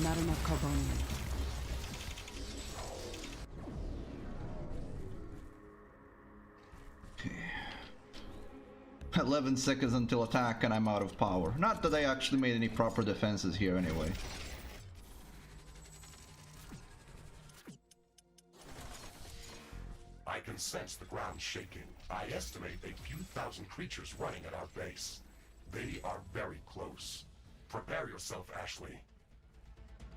Not enough carbonium. 11 seconds until attack and I'm out of power. Not that I actually made any proper defenses here anyway. I can sense the ground shaking. I estimate a few thousand creatures running at our base. They are very close. Prepare yourself, Ashley.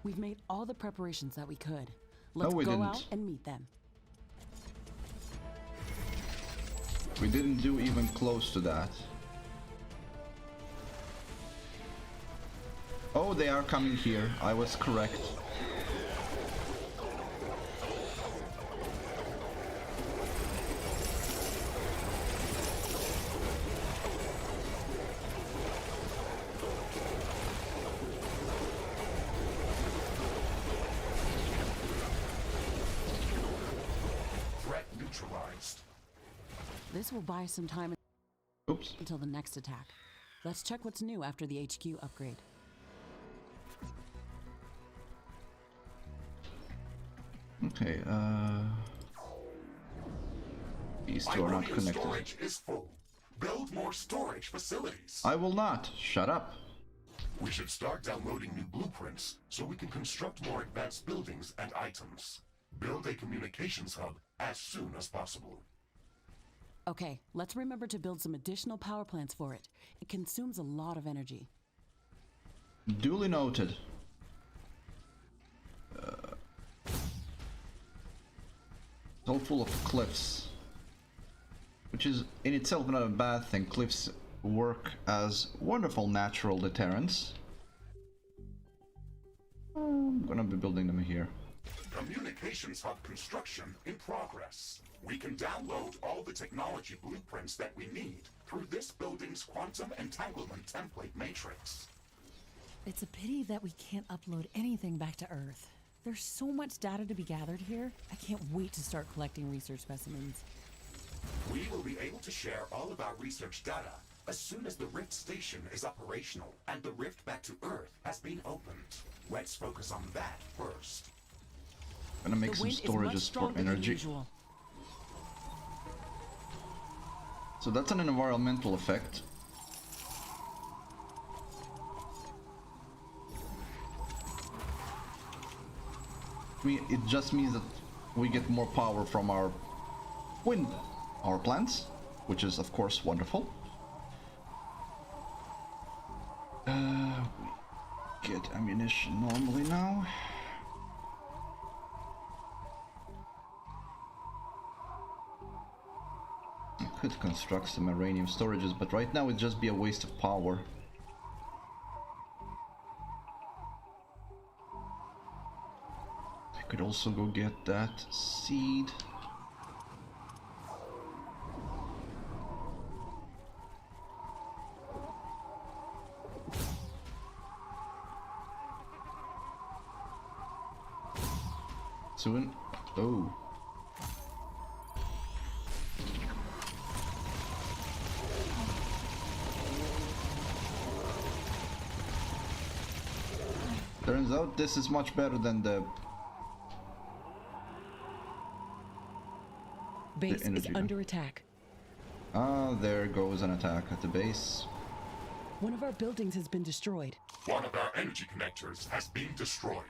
We've made all the preparations that we could. Let's we go didn't. out and meet them. We didn't do even close to that. Oh, they are coming here. I was correct. Threat neutralized. This will buy us some time Oops. until the next attack. Let's check what's new after the HQ upgrade. Okay, these two are not Ionian connected. storage is full. Build more storage facilities. I will not. Shut up. We should start downloading new blueprints so we can construct more advanced buildings and items. Build a communications hub as soon as possible. Okay, let's remember to build some additional power plants for it. It consumes a lot of energy. Duly noted. It's all full of cliffs, which is in itself not a bad thing. Cliffs work as wonderful natural deterrents. I'm gonna be building them here. Communications hub construction in progress. We can download all the technology blueprints that we need through this building's quantum entanglement template matrix. It's a pity that we can't upload anything back to Earth. There's so much data to be gathered here. I can't wait to start collecting research specimens. We will be able to share all of our research data as soon as the Rift Station is operational and the rift back to Earth has been opened. Let's focus on that first. Gonna make The some wind is much storages for stronger than energy. usual. So that's an environmental effect. It just means that we get more power from our wind power plants, which is of course wonderful. We get ammunition normally now. I could construct some uranium storages, but right now it'd just be a waste of power. I could also go get that seed. Soon. Oh. Turns out this is much better than the Base is energy gun. under attack. Ah, there goes an attack at the base. One of our buildings has been destroyed. One of our energy connectors has been destroyed.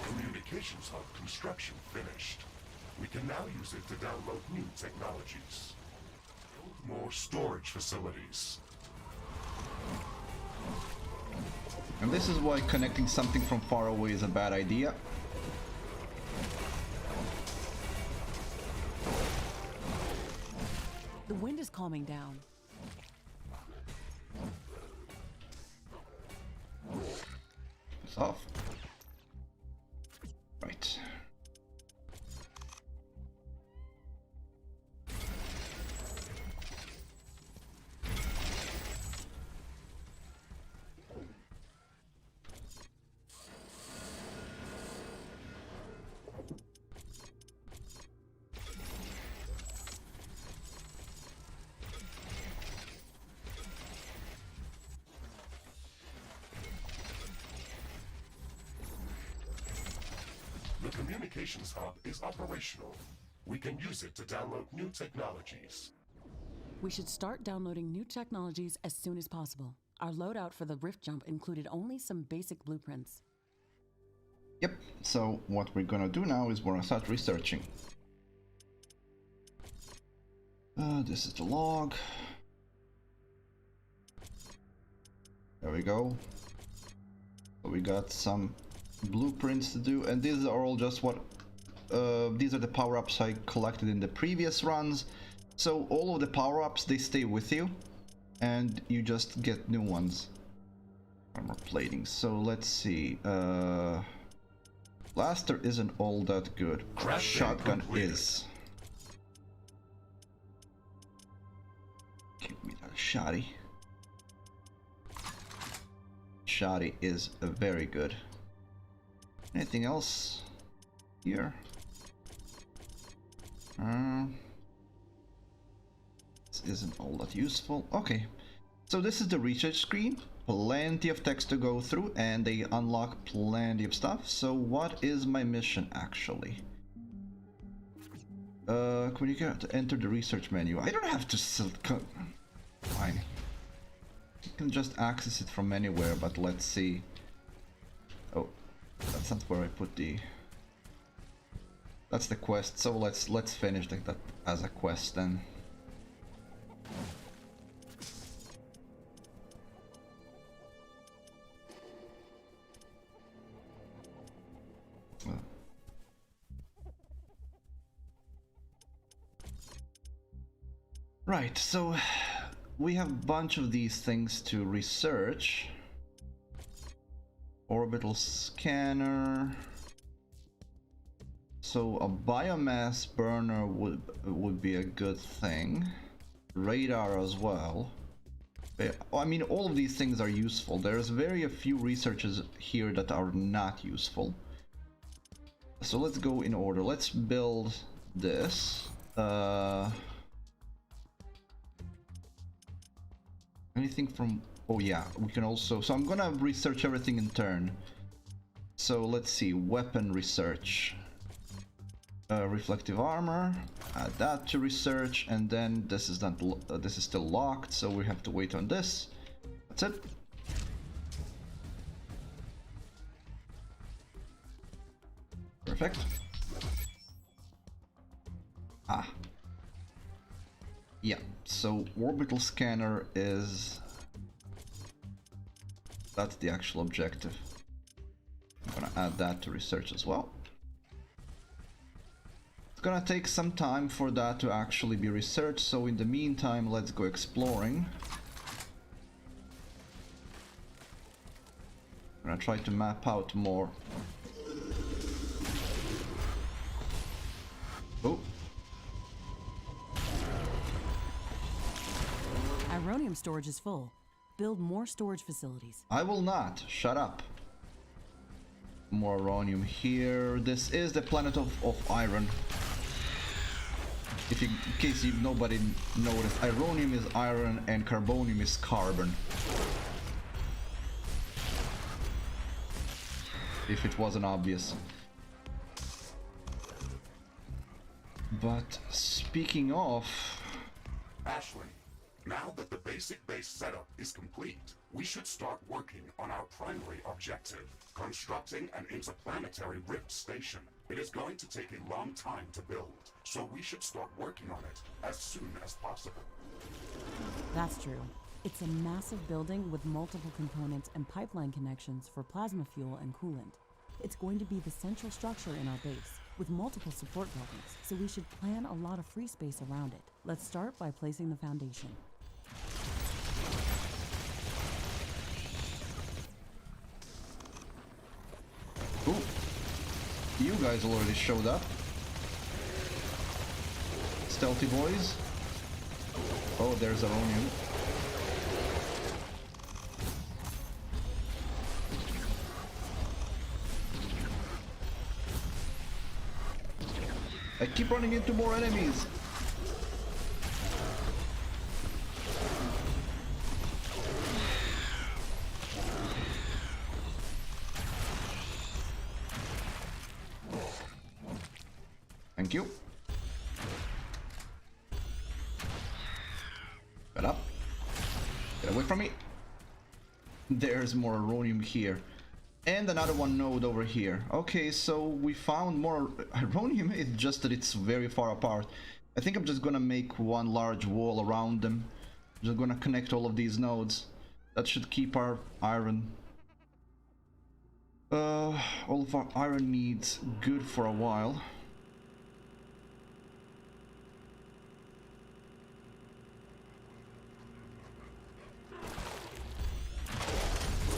Communications hub construction finished. We can now use it to download new technologies. Build more storage facilities. And this is why connecting something from far away is a bad idea. The wind is calming down. It's off. Right. communications hub is operational. We can use it to download new technologies. We should start downloading new technologies as soon as possible. Our loadout for the rift jump included only some basic blueprints. Yep, so what we're gonna do now is we're gonna start researching. This is the log. There we go. So we got some blueprints to do, and these are all just what these are the power-ups I collected in the previous runs. So all of the power-ups, they stay with you and you just get new ones. Armor plating. So let's see. Blaster isn't all that good. Shotgun is. Give me that shotty. Shotty is very good. Anything else here? This isn't all that useful. Okay, so this is the research screen. Plenty of text to go through, and they unlock plenty of stuff. So what is my mission actually? Communicate to enter the research menu. I don't have to fine. You can just access it from anywhere, but let's see. Oh, that's not where I put the... That's the quest, so let's finish that as a quest then. Right, so we have a bunch of these things to research. Orbital scanner. So a biomass burner would be a good thing. Radar as well. I mean, all of these things are useful. There's very few researches here that are not useful. So let's go in order. Let's build this. Anything from... Oh yeah, we can also... So I'm gonna research everything in turn. So let's see, weapon research. Reflective armor, add that to research, and then this is not... this is still locked, so we have to wait on this. That's it. Perfect. Ah. Yeah, so orbital scanner is... That's the actual objective. I'm gonna add that to research as well. It's gonna take some time for that to actually be researched, so in the meantime, let's go exploring. I'm gonna try to map out more. Oh. Ironium storage is full. Build more storage facilities. I will not. Shut up. More uranium here. This is the planet of iron. In case nobody noticed, ironium is iron and carbonium is carbon. If it wasn't obvious. But speaking of... Ashley, now that the basic base setup is complete, we should start working on our primary objective, constructing an interplanetary rift station. It is going to take a long time to build, so we should start working on it as soon as possible. That's true. It's a massive building with multiple components and pipeline connections for plasma fuel and coolant. It's going to be the central structure in our base, with multiple support buildings, so we should plan a lot of free space around it. Let's start by placing the foundation. Ooh. You guys already showed up. Stealthy boys. Oh, there's Aronium. I keep running into more enemies. from me. There's more uranium here. And another one node over here. Okay, so we found more uranium. It's just that it's very far apart. I think I'm just gonna make one large wall around them. Just gonna connect all of these nodes. That should keep our iron. All of our iron needs good for a while.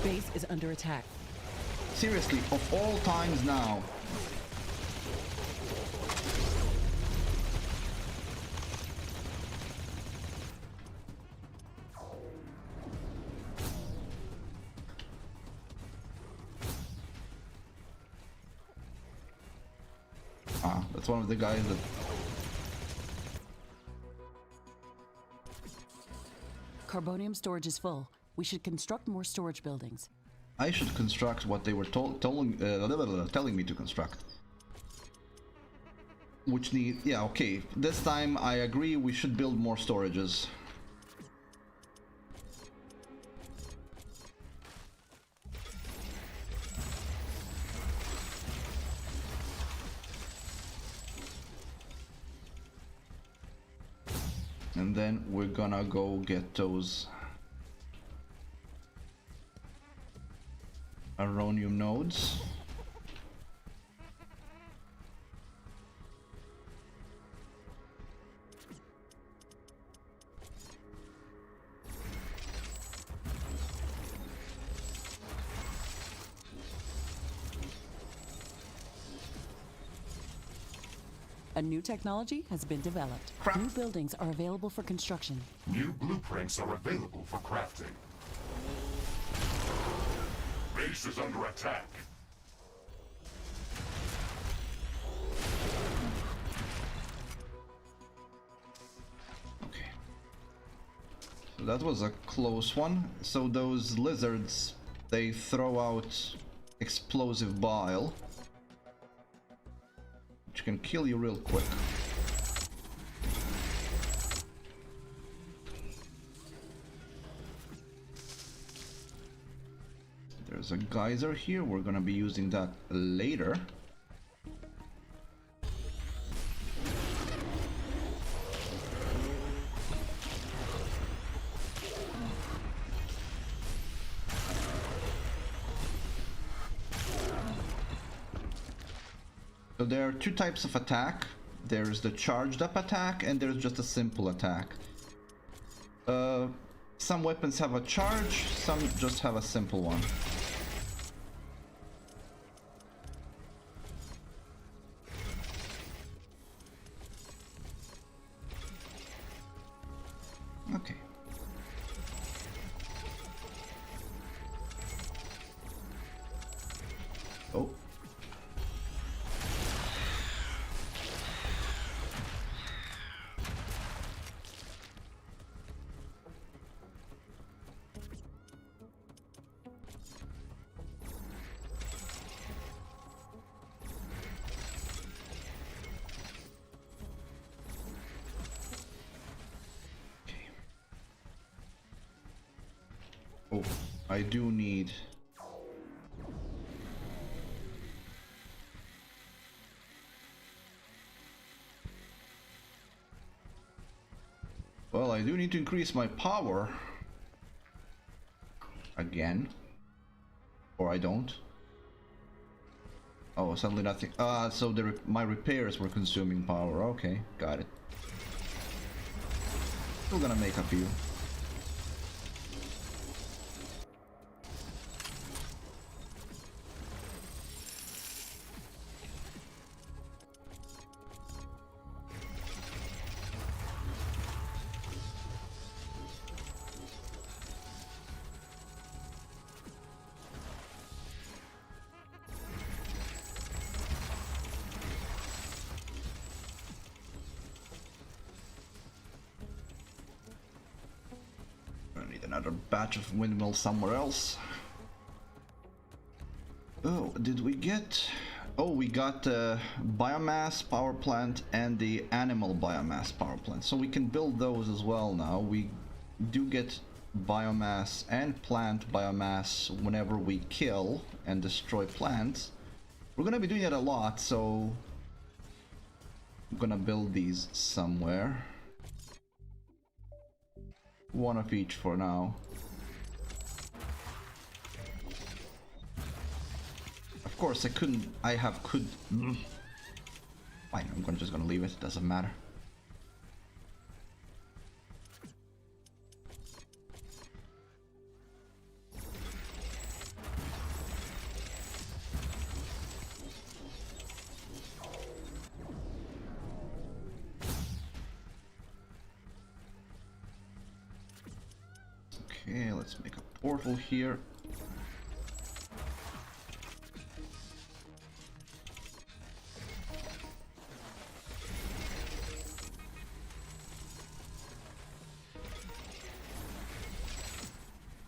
Base is under attack. Seriously, of all times now. Ah, that's one of the guys that... Carbonium storage is full. We should construct more storage buildings. I should construct what they were telling me to construct. Which need... yeah, okay. This time I agree we should build more storages. And then we're gonna go get those uranium nodes. A new technology has been developed. Crap. New buildings are available for construction. New blueprints are available for crafting. Base is under attack. Okay. So that was a close one. So those lizards, they throw out explosive bile, which can kill you real quick. There's a geyser here, we're gonna be using that later. So there are two types of attack. There's the charged up attack and there's just a simple attack. Some weapons have a charge, some just have a simple one. Okay. Oh. Oh, I do need... well, I do need to increase my power. Again. Or I don't. Oh, suddenly nothing. So my repairs were consuming power. Okay, got it. Still gonna make a few. Another batch of windmills somewhere else. Oh, did we get... oh, we got the biomass power plant and the animal biomass power plant. So we can build those as well now. We do get biomass and plant biomass whenever we kill and destroy plants. We're gonna be doing it a lot, so I'm gonna build these somewhere. One of each for now. Of course, Fine, I'm just gonna leave it, doesn't matter. Okay, let's make a portal here.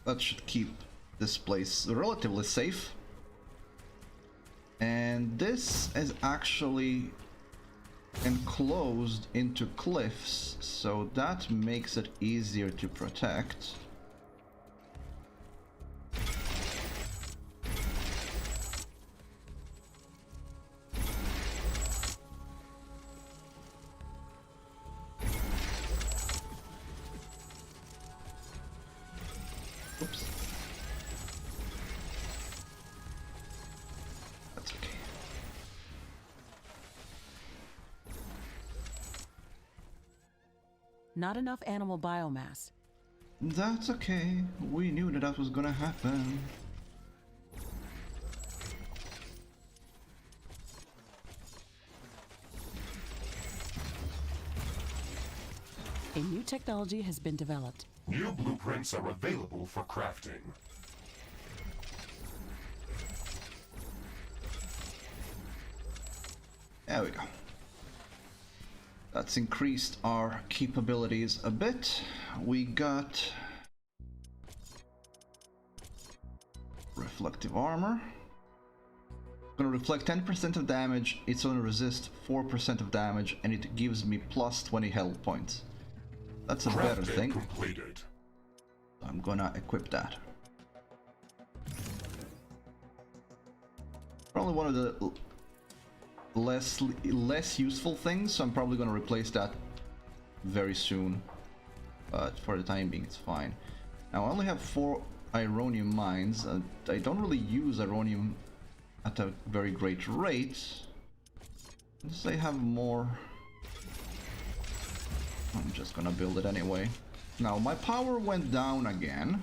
That should keep this place relatively safe. And this is actually enclosed into cliffs, so that makes it easier to protect. Oops. That's okay. Not enough animal biomass. That's okay. We knew that was gonna happen. A new technology has been developed. New blueprints are available for crafting. There we go. That's increased our capabilities a bit. We got reflective armor. Gonna reflect 10% of damage, it's gonna resist 4% of damage, and it gives me plus 20 health points. That's a better thing. Completed. I'm gonna equip that. Probably one of the less useful things, so I'm probably gonna replace that very soon. But for the time being, it's fine. Now I only have 4 ironium mines. I don't really use ironium at a very great rate. Unless I have more. I'm just gonna build it anyway. Now my power went down again,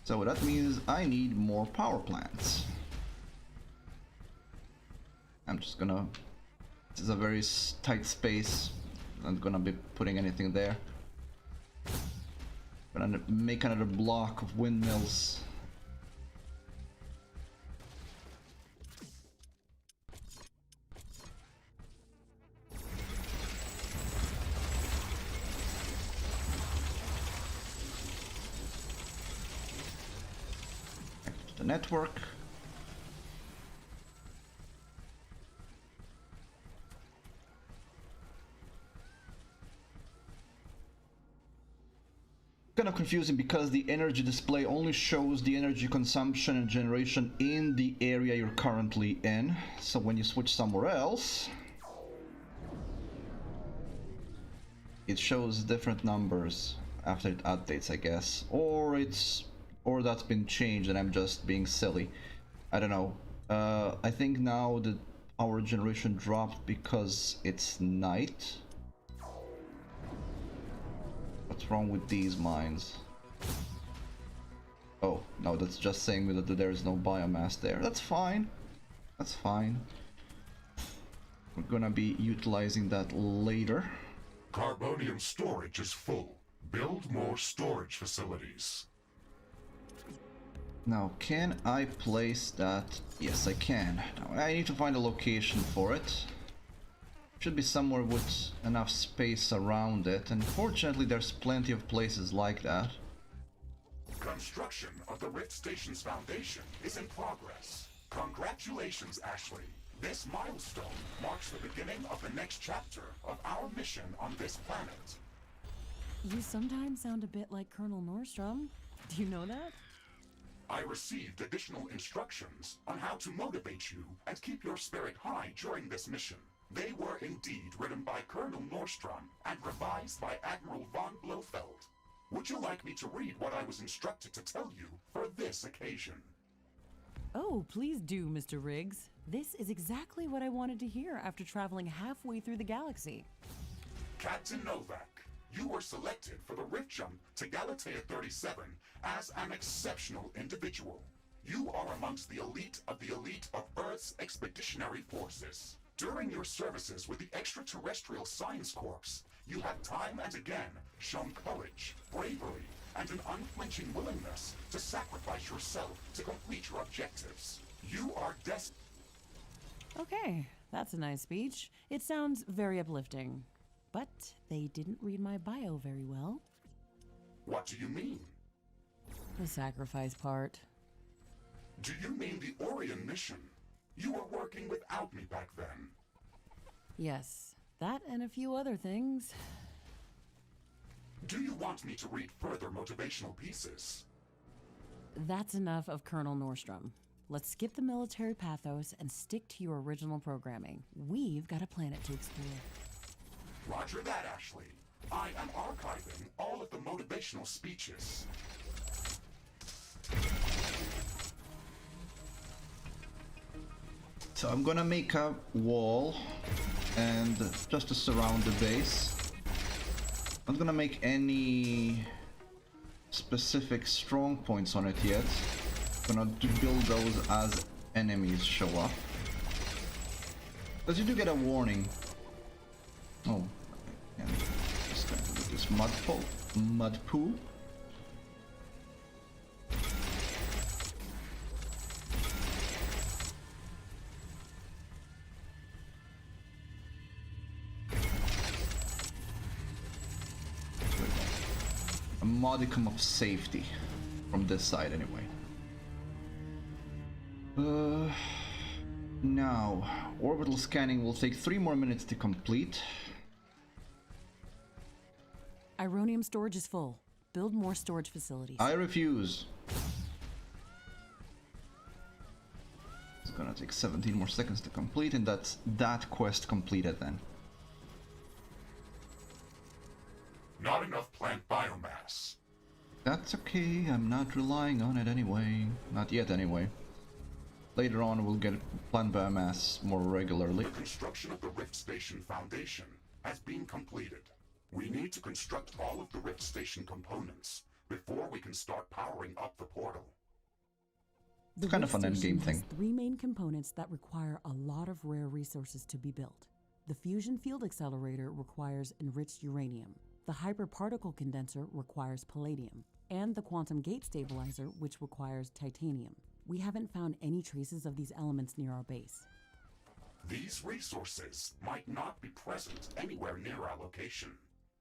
so that means I need more power plants. I'm just gonna... This is a very tight space. I'm not gonna be putting anything there. Gonna make another block of windmills. Connect to the network. Kind of confusing because the energy display only shows the energy consumption and generation in the area you're currently in. So when you switch somewhere else, it shows different numbers after it updates, I guess. Or that's been changed and I'm just being silly. I don't know. I think now the power generation dropped because it's night. What's wrong with these mines? Oh, no, that's just saying that there is no biomass there. That's fine. That's fine. We're gonna be utilizing that later. Carbonium storage is full. Build more storage facilities. Now, can I place that? Yes, I can. Now, I need to find a location for it. Should be somewhere with enough space around it, and fortunately there's plenty of places like that. Construction of the Rift Station's foundation is in progress. Congratulations, Ashley. This milestone marks the beginning of the next chapter of our mission on this planet. You sometimes sound a bit like Colonel Nordstrom. Do you know that? I received additional instructions on how to motivate you and keep your spirit high during this mission. They were indeed written by Colonel Nordstrom and revised by Admiral von Blofeld. Would you like me to read what I was instructed to tell you for this occasion? Oh, please do, Mr. Riggs. This is exactly what I wanted to hear after traveling halfway through the galaxy. Captain Novak, you were selected for the rift jump to Galatea 37 as an exceptional individual. You are amongst the elite of Earth's expeditionary forces. During your services with the Extraterrestrial Science Corps, you have time and again shown courage, bravery, and an unflinching willingness to sacrifice yourself to complete your objectives. You are destined. Okay, that's a nice speech. It sounds very uplifting. But they didn't read my bio very well. What do you mean? The sacrifice part. Do you mean the Orion mission? You were working without me back then. Yes, that and a few other things. Do you want me to read further motivational pieces? That's enough of Colonel Nordstrom. Let's skip the military pathos and stick to your original programming. We've got a planet to explore. Roger that, Ashley. I am archiving all of the motivational speeches. So I'm gonna make a wall and just to surround the base. I'm not gonna make any specific strong points on it yet. Gonna build those as enemies show up. Because you do get a warning. Oh, and just going to do this mud poo. A modicum of safety from this side anyway. Now, orbital scanning will take 3 more minutes to complete. Ironium storage is full. Build more storage facilities. I refuse. It's gonna take 17 more seconds to complete, and that's that quest completed then. Not enough plant biomass. That's okay, I'm not relying on it anyway. Not yet anyway. Later on we'll get plant biomass more regularly. The construction of the Rift Station Foundation has been completed. We need to construct all of the Rift Station components before we can start powering up the portal. The kind of Rift an Station endgame thing. has 3 main components that require a lot of rare resources to be built. The fusion field accelerator requires enriched uranium. The hyperparticle condenser requires palladium. And the quantum gate stabilizer, which requires titanium. We haven't found any traces of these elements near our base. These resources might not be present anywhere near our location.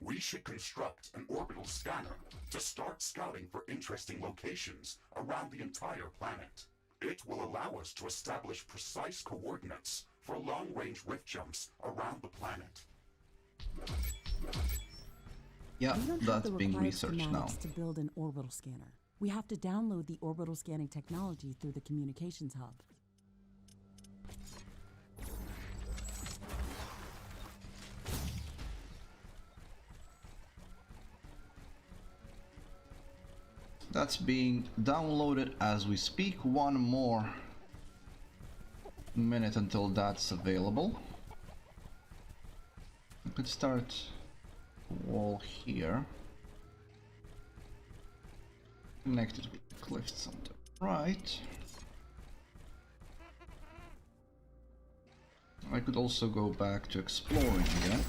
We should construct an orbital scanner to start scouting for interesting locations around the entire planet. It will allow us to establish precise coordinates for long-range rift jumps around the planet. Yeah, We don't have that's the being required researched now. schematics to build an orbital scanner. We have to download the orbital scanning technology through the communications hub. That's being downloaded as we speak. 1 more minute until that's available. We could start a wall here. Connected with the cliffs on the right. I could also go back to exploring again.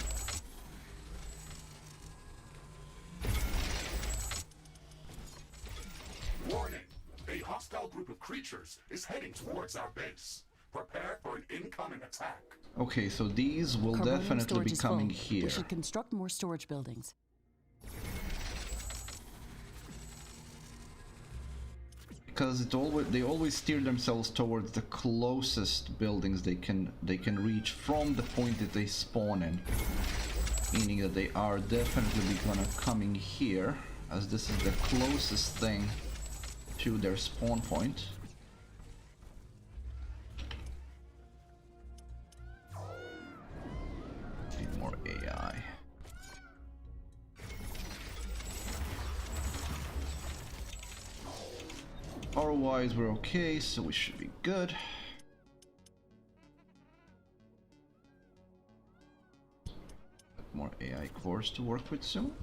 Warning! A hostile group of creatures is heading towards our base. Prepare for an incoming attack. Okay, so these will Carbonium definitely storage be is coming full. here. We should construct more storage buildings. Because they always steer themselves towards the closest buildings they can reach from the point that they spawn in meaning that they are definitely gonna coming here, as this is the closest thing to their spawn point. Need more AI. Otherwise we're okay, so we should be good. More AI cores to work with soon.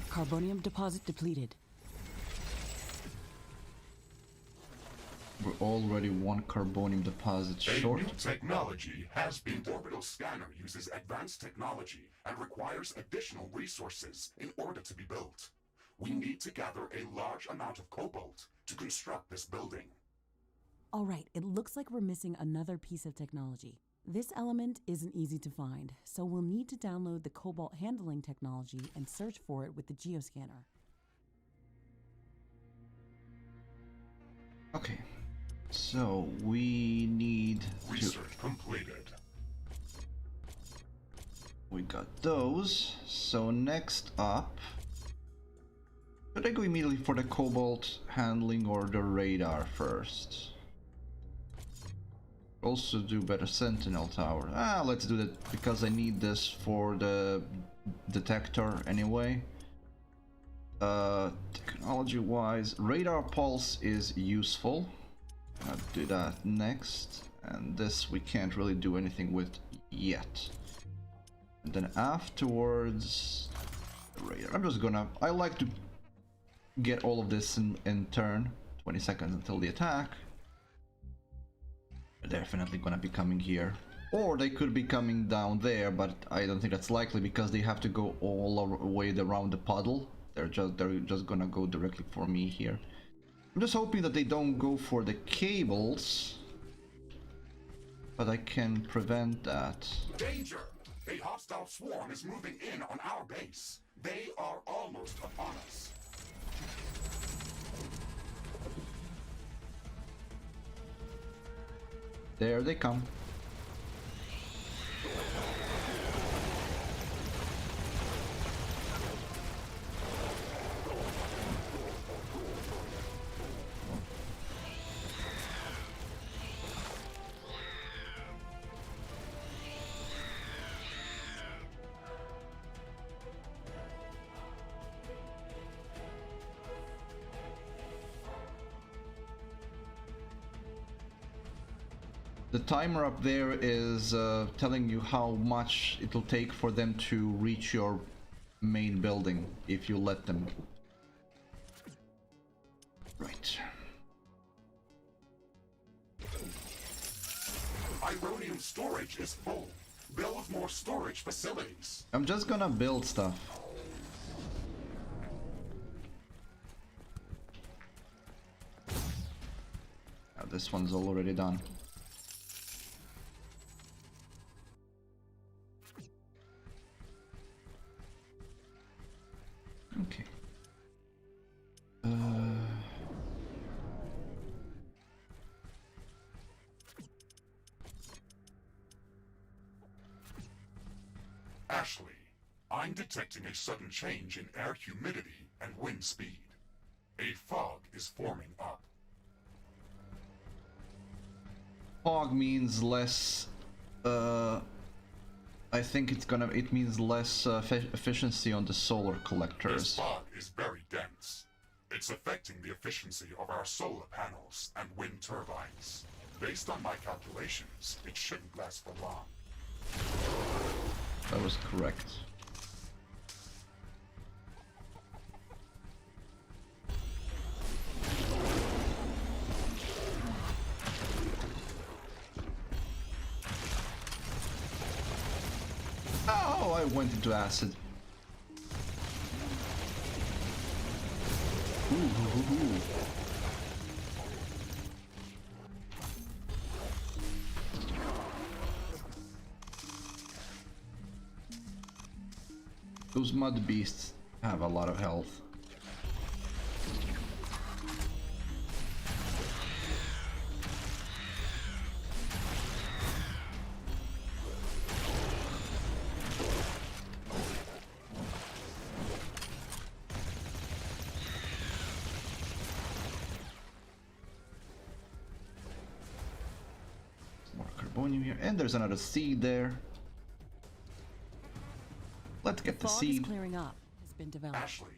Carbonium deposit depleted. We're already one carbonium deposit short. A new technology has been. The orbital scanner uses advanced technology and requires additional resources in order to be built. We need to gather a large amount of cobalt to construct this building. All right, it looks like we're missing another piece of technology. This element isn't easy to find, so we'll need to download the cobalt handling technology and search for it with the geoscanner. Okay, so we need Research completed. We got those. So next up, should I go immediately for the cobalt handling or the radar first? Also do better sentinel tower. Let's do that because I need this for the detector anyway. Technology wise, radar pulse is useful. I'll do that next, and this we can't really do anything with yet. And then afterwards, radar. I'm just gonna, I like to get all of this in turn. 20 seconds until the attack. They're definitely gonna be coming here, or they could be coming down there, but I don't think that's likely because they have to go all the way around the puddle. They're just gonna go directly for me here. I'm just hoping that they don't go for the cables, but I can prevent that. Danger! A hostile swarm is moving in on our base. They are almost upon us. There they come. The timer up there is telling you how much it'll take for them to reach your main building if you let them. Right. Ironium storage is full. Build more storage facilities. I'm just gonna build stuff. This one's already done. Okay. Ashley, I'm detecting a sudden change in air humidity and wind speed. A fog is forming up. Fog means less. I think it means less efficiency on the solar This collectors. fog is very dense. It's affecting the efficiency of our solar panels and wind turbines. Based on my calculations, it shouldn't last for long. That was correct. Oh, I went into acid. Ooh. Those mud beasts have a lot of health. carbonium here, and there's another seed there. Let's get the Fog is seed. clearing up. Has been developed. Ashley,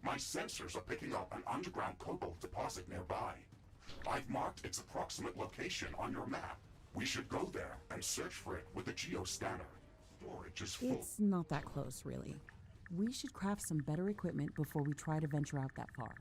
my sensors are picking up an underground cobalt deposit nearby. I've marked its approximate location on your map. We should go there and search for it with a geoscanner. Storage is full. It's not that close, really. We should craft some better equipment before we try to venture out that far.